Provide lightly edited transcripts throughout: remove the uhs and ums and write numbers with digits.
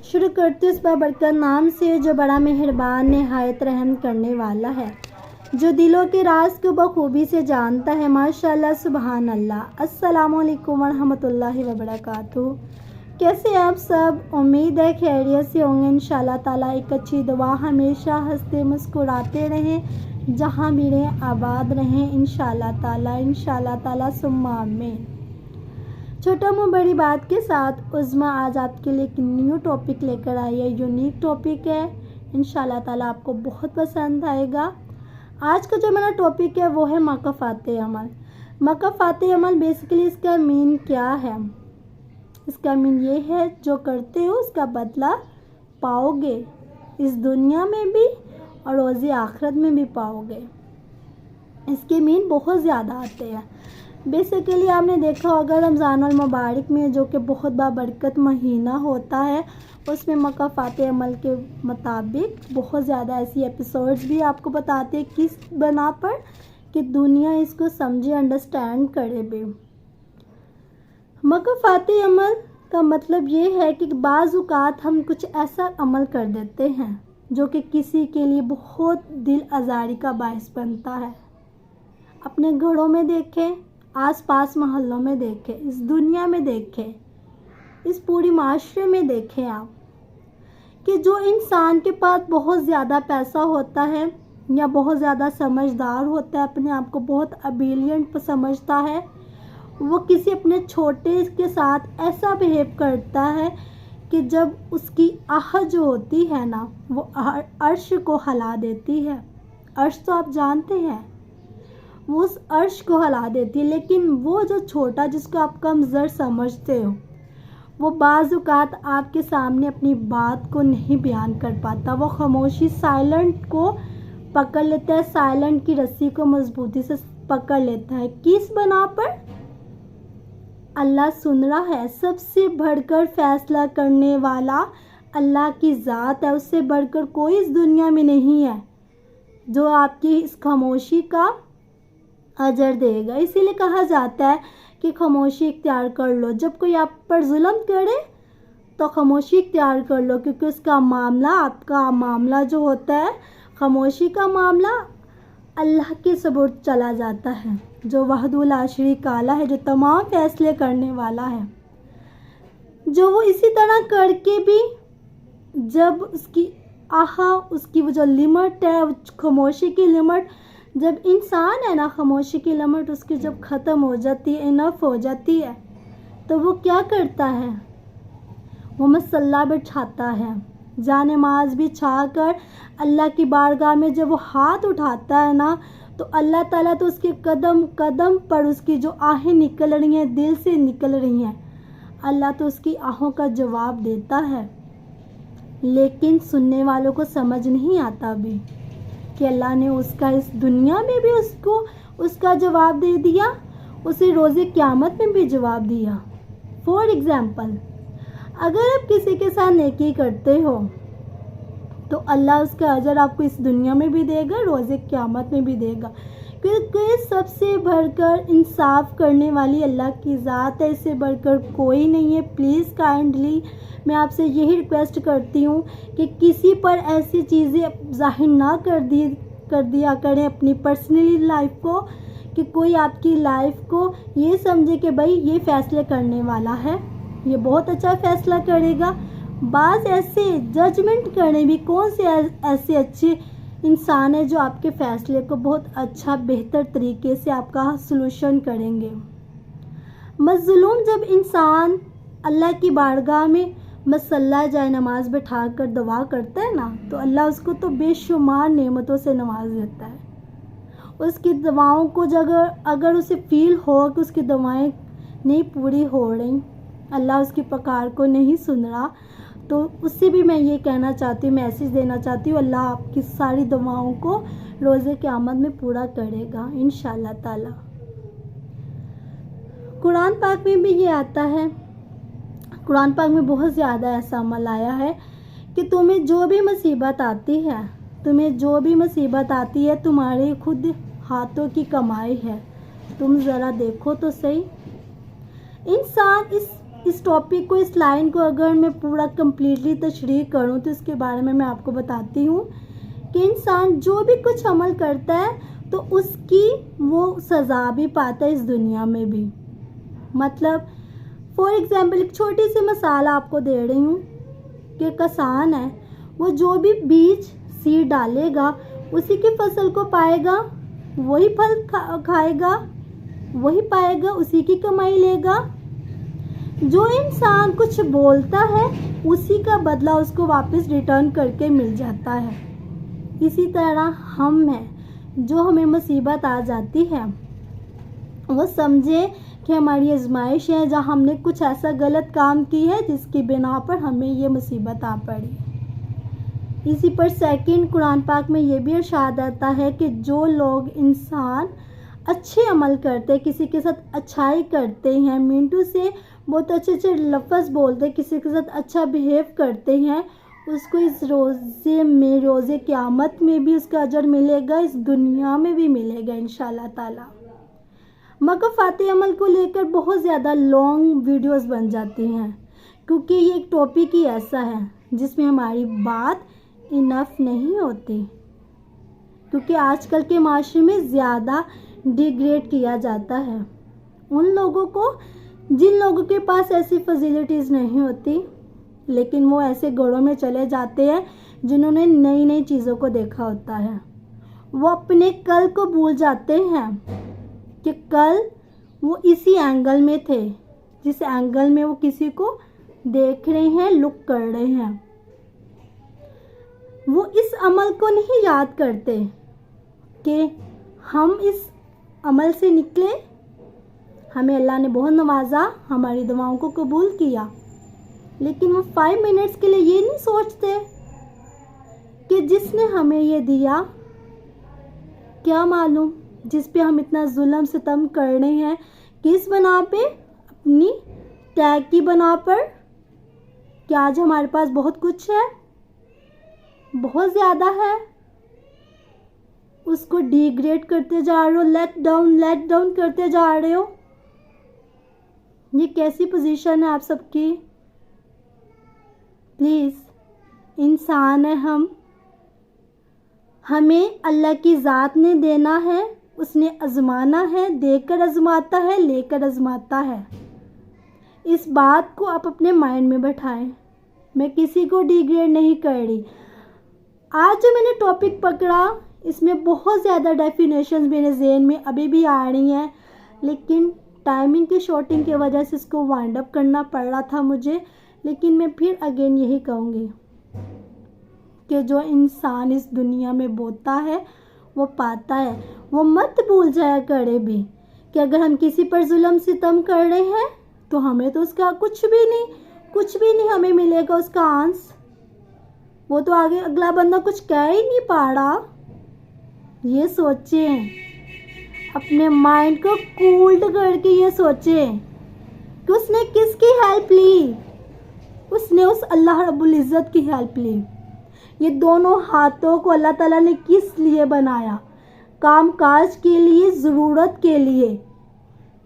शुरू करती उस बाबरकत नाम से जो बड़ा मेहरबान नहायत रहम करने वाला है, जो दिलों के राज को बखूबी से जानता है। माशाअल्लाह, सुबहान अल्लाह। अस्सलामु अलैकुम वरहमतुल्लाहि वबरकातुहू। कैसे आप सब? उम्मीद है खैरियत से होंगे इंशाअल्लाह ताला। एक अच्छी दुआ, हमेशा हंसते मुस्कुराते रहें, जहाँ भी रहें आबाद रहें इंशाअल्लाह ताला सुम्मा आमीन। छोटा मुँह बड़ी बात के साथ उज़्मा आज आपके लिए एक न्यू टॉपिक लेकर आई है। यूनिक टॉपिक है, इंशाअल्लाह ताला आपको बहुत पसंद आएगा। आज का जो मेरा टॉपिक है वो है मकाफ़ाते अमल। मकाफ़ाते अमल बेसिकली इसका मीन क्या है? इसका मीन ये है, जो करते हो उसका बदला पाओगे, इस दुनिया में भी और रोज़े आखिरत में भी पाओगे। इसके मीन बहुत ज़्यादा आते हैं। बेसिकली आपने देखा होगा रमज़ानुल मुबारक में, जो कि बहुत बाबरकत महीना होता है, उसमें मकाफ़ाते अमल के मुताबिक बहुत ज़्यादा ऐसी एपिसोड्स भी आपको बताते हैं किस बना पर कि दुनिया इसको समझे, अंडरस्टैंड करे भी। मकाफ़ाते अमल का मतलब ये है कि बाज़ औक़ात हम कुछ ऐसा अमल कर देते हैं जो कि किसी के लिए बहुत दिल आज़ारी का बायस बनता है। अपने घरों में देखें, आसपास मोहल्लों में देखें, इस दुनिया में देखें, इस पूरी माशरे में देखें आप कि जो इंसान के पास बहुत ज़्यादा पैसा होता है या बहुत ज़्यादा समझदार होता है, अपने आप को बहुत अबिलियंट समझता है, वो किसी अपने छोटे के साथ ऐसा बिहेव करता है कि जब उसकी आह जो होती है ना, वो अर्श को हिला देती है। अर्श तो आप जानते हैं, वो उस अर्श को हिला देती है। लेकिन वो जो छोटा जिसको आप कमज़ोर समझते हो, वो बाज़ औक़ात आपके सामने अपनी बात को नहीं बयान कर पाता। वो खामोशी साइलेंट को पकड़ लेता है, साइलेंट की रस्सी को मजबूती से पकड़ लेता है। किस बना पर? अल्लाह सुन रहा है। सबसे बढ़कर फैसला करने वाला अल्लाह की ज़ात है, उससे बढ़कर कोई इस दुनिया में नहीं है जो आपकी इस खामोशी का अजर देगा। इसीलिए कहा जाता है कि खामोशी इख्तियार कर लो। जब कोई आप पर जुल्म करे तो खामोशी इख्तियार कर लो, क्योंकि उसका मामला, आपका मामला जो होता है, खामोशी का मामला अल्लाह के सुपुर्द चला जाता है, जो वहदुल ला शरीक वाला है, जो तमाम फैसले करने वाला है। जो वो इसी तरह करके भी जब उसकी आहा, उसकी वो जो लिमिट है, खामोशी की लिमिट, जब इंसान है ना, खामोशी की लिमिट उसकी जब ख़त्म हो जाती है, इनफ हो जाती है, तो वो क्या करता है? वो मसल्ला बिछाता है, जानेमाज बिछा कर अल्लाह की बारगाह में जब वो हाथ उठाता है ना, तो अल्लाह ताला तो उसके कदम कदम पर उसकी जो आहें निकल रही हैं, दिल से निकल रही हैं, अल्लाह तो उसकी आहों का जवाब देता है। लेकिन सुनने वालों को समझ नहीं आता भी कि अल्लाह ने उसका इस दुनिया में भी उसको उसका जवाब दे दिया, उसे रोज़े क़यामत में भी जवाब दिया। फॉर एग्ज़ाम्पल, अगर आप किसी के साथ नेकी करते हो तो अल्लाह उसका अजर आपको इस दुनिया में भी देगा, रोज़े क़यामत में भी देगा, क्योंकि सबसे बढ़कर इंसाफ करने वाली अल्लाह की ज़ात है, इससे बढ़कर कोई नहीं है। प्लीज़ काइंडली मैं आपसे यही रिक्वेस्ट करती हूँ कि किसी पर ऐसी चीज़ें ज़ाहिर ना कर दिया करें अपनी पर्सनली लाइफ को, कि कोई आपकी लाइफ को ये समझे कि भाई ये फ़ैसले करने वाला है, ये बहुत अच्छा फ़ैसला करेगा। बाज़ ऐसे जजमेंट करने भी, कौन से ऐसे अच्छे इंसान है जो आपके फ़ैसले को बहुत अच्छा बेहतर तरीके से आपका सलूशन करेंगे। मज़लूम जब इंसान अल्लाह की बारगाह में मसल्ला जाए नमाज बैठा कर दुआ करता है ना, तो अल्लाह उसको तो बेशुमार नेमतों से नवाज देता है। उसकी दुआओं को अगर उसे फील हो कि उसकी दुआएं नहीं पूरी हो रही, अल्लाह उसकी पुकार को नहीं सुन रहा, तो उससे भी मैं ये कहना चाहती हूँ, मैसेज देना चाहती हूँ, अल्लाह आपकी सारी दुआओं को रोज़े क़यामत में पूरा करेगा इंशाअल्लाह ताला। कुरान पाक में भी ये आता है, कुरान पाक में बहुत ज़्यादा ऐसा अमल आया है कि तुम्हें जो भी मुसीबत आती है, तुम्हारे खुद हाथों की कमाई है। तुम ज़रा देखो तो सही, इंसान इस इस टॉपिक को, इस लाइन को अगर मैं पूरा कंप्लीटली तशरीह करूँ तो इसके बारे में मैं आपको बताती हूँ कि इंसान जो भी कुछ अमल करता है तो उसकी वो सज़ा भी पाता है इस दुनिया में भी। मतलब फॉर एग्ज़ाम्पल एक छोटी सी मिसाल आपको दे रही हूँ कि किसान है, वो जो भी बीज सीड डालेगा उसी की फसल को पाएगा, वही फल खाएगा, वही पाएगा, उसी की कमाई लेगा। जो इंसान कुछ बोलता है उसी का बदला उसको वापस रिटर्न करके मिल जाता है। इसी तरह हम हैं, जो हमें मुसीबत आ जाती है वो समझे कि हमारी आजमाइश है, जहाँ हमने कुछ ऐसा गलत काम की है जिसकी बिना पर हमें ये मुसीबत आ पड़ी। इसी पर सेकंड कुरान पाक में ये भी इरशाद आता है कि जो लोग इंसान अच्छे अमल करते हैं, किसी के साथ अच्छाई करते हैं, मिंटू से बहुत अच्छे अच्छे लफ्ज़ बोलते हैं, किसी के साथ अच्छा बिहेव करते हैं, उसको इस रोज़े में, रोज़े क़यामत में भी उसका अजर मिलेगा, इस दुनिया में भी मिलेगा इंशाल्लाह ताला। मगर फ़ाते अमल को लेकर बहुत ज़्यादा लॉन्ग वीडियोस बन जाती हैं, क्योंकि ये एक टॉपिक ही ऐसा है जिसमें हमारी बात इनफ नहीं होती, क्योंकि आजकल के माशरे में ज़्यादा डिग्रेड किया जाता है उन लोगों को जिन लोगों के पास ऐसी फैसिलिटीज़ नहीं होती, लेकिन वो ऐसे घरों में चले जाते हैं जिन्होंने नई नई चीज़ों को देखा होता है। वो अपने कल को भूल जाते हैं कि कल वो इसी एंगल में थे जिस एंगल में वो किसी को देख रहे हैं, लुक कर रहे हैं। वो इस अमल को नहीं याद करते कि हम इस अमल से निकले, हमें अल्लाह ने बहुत नवाजा, हमारी दुआओं को कबूल किया, लेकिन वो 5 मिनट्स के लिए ये नहीं सोचते कि जिसने हमें ये दिया, क्या मालूम जिस पे हम इतना जुल्म सितम कर रहे हैं, किस बना पे, अपनी टैग की बना पर, कि आज हमारे पास बहुत कुछ है, बहुत ज़्यादा है, उसको डिग्रेड करते जा रहे हो, लेट डाउन करते जा रहे हो। ये कैसी पोजीशन है आप सबकी? प्लीज़, इंसान है हम, हमें अल्लाह की ज़ात ने देना है, उसने आजमाना है, देकर आजमाता है, लेकर आजमाता है। इस बात को आप अपने माइंड में बैठाएं। मैं किसी को डिग्रेड नहीं कर रही। आज जो मैंने टॉपिक पकड़ा इसमें बहुत ज़्यादा डेफिनेशंस मेरे जहन में अभी भी आ रही हैं, लेकिन टाइमिंग की शॉर्टिंग की वजह से इसको वाइंड अप करना पड़ रहा था मुझे। लेकिन मैं फिर अगेन यही कहूँगी कि जो इंसान इस दुनिया में बोता है वो पाता है। वो मत भूल जाया करे भी कि अगर हम किसी पर जुल्म सितम कर रहे हैं तो हमें तो उसका कुछ भी नहीं हमें मिलेगा उसका आंस। वो तो आगे अगला बंदा कुछ कह ही नहीं पा रहा। ये सोचें, अपने माइंड को कूल्ड करके ये सोचें कि उसने किसकी हेल्प ली। उसने उस अल्लाह रब्बुल इज़्ज़त की हेल्प ली। ये दोनों हाथों को अल्लाह ताला ने किस लिए बनाया? काम काज के लिए, ज़रूरत के लिए,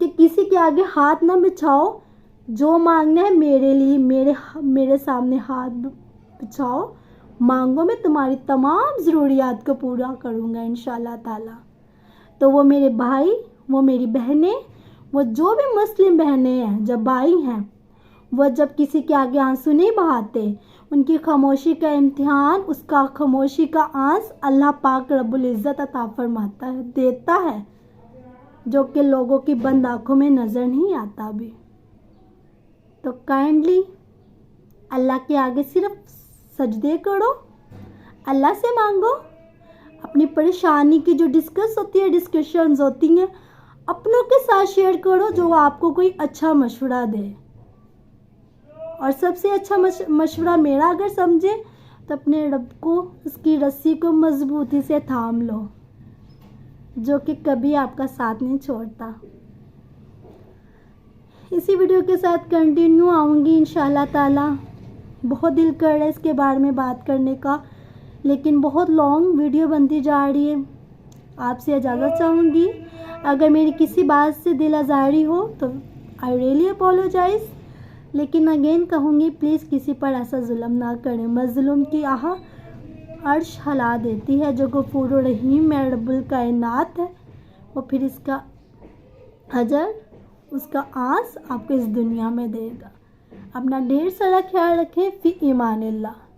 कि किसी के आगे हाथ ना बिछाओ। जो मांगना है मेरे लिए, मेरे सामने हाथ बिछाओ, मांगो, मैं तुम्हारी तमाम ज़रूरियात को पूरा करूँगा इंशाल्लाह ताला। तो वो मेरे भाई, वो मेरी बहनें, वो जो भी मुस्लिम बहनें हैं, जब भाई हैं, वह जब किसी के आगे आंसू नहीं बहाते, उनकी खामोशी का इम्तिहान, उसका खामोशी का आंस अल्लाह पाक रब्बुल इज़्ज़त अता फरमाता है, देता है, जो कि लोगों की बंद आँखों में नज़र नहीं आता अभी। तो काइंडली अल्लाह के आगे सिर्फ सजदे करो, अल्लाह से मांगो। अपनी परेशानी की जो डिस्कशंस होती हैं अपनों के साथ शेयर करो, जो आपको कोई अच्छा मशवरा दे। और सबसे अच्छा मशवरा मेरा अगर समझे तो अपने रब को, उसकी रस्सी को मजबूती से थाम लो, जो कि कभी आपका साथ नहीं छोड़ता। इसी वीडियो के साथ कंटिन्यू आऊँगी इंशाल्लाह ताला। बहुत दिल कर रहा है इसके बारे में बात करने का, लेकिन बहुत लॉन्ग वीडियो बनती जा रही है। आपसे इजाज़त चाहूँगी। अगर मेरी किसी बात से दिल आज़ारी हो तो आई रियली अपोलोजाइज़। लेकिन अगेन कहूँगी, प्लीज़ किसी पर ऐसा जुल्म ना करें। मज़लूम की आह अर्श हिला देती है। जो गफूर रहीम में रब्बुल कायनात है, वो फिर इसका अजर, उसका आस आपको इस दुनिया में देगा। अपना ढेर सारा ख्याल रखें। फ़ी ईमानिल्लाह।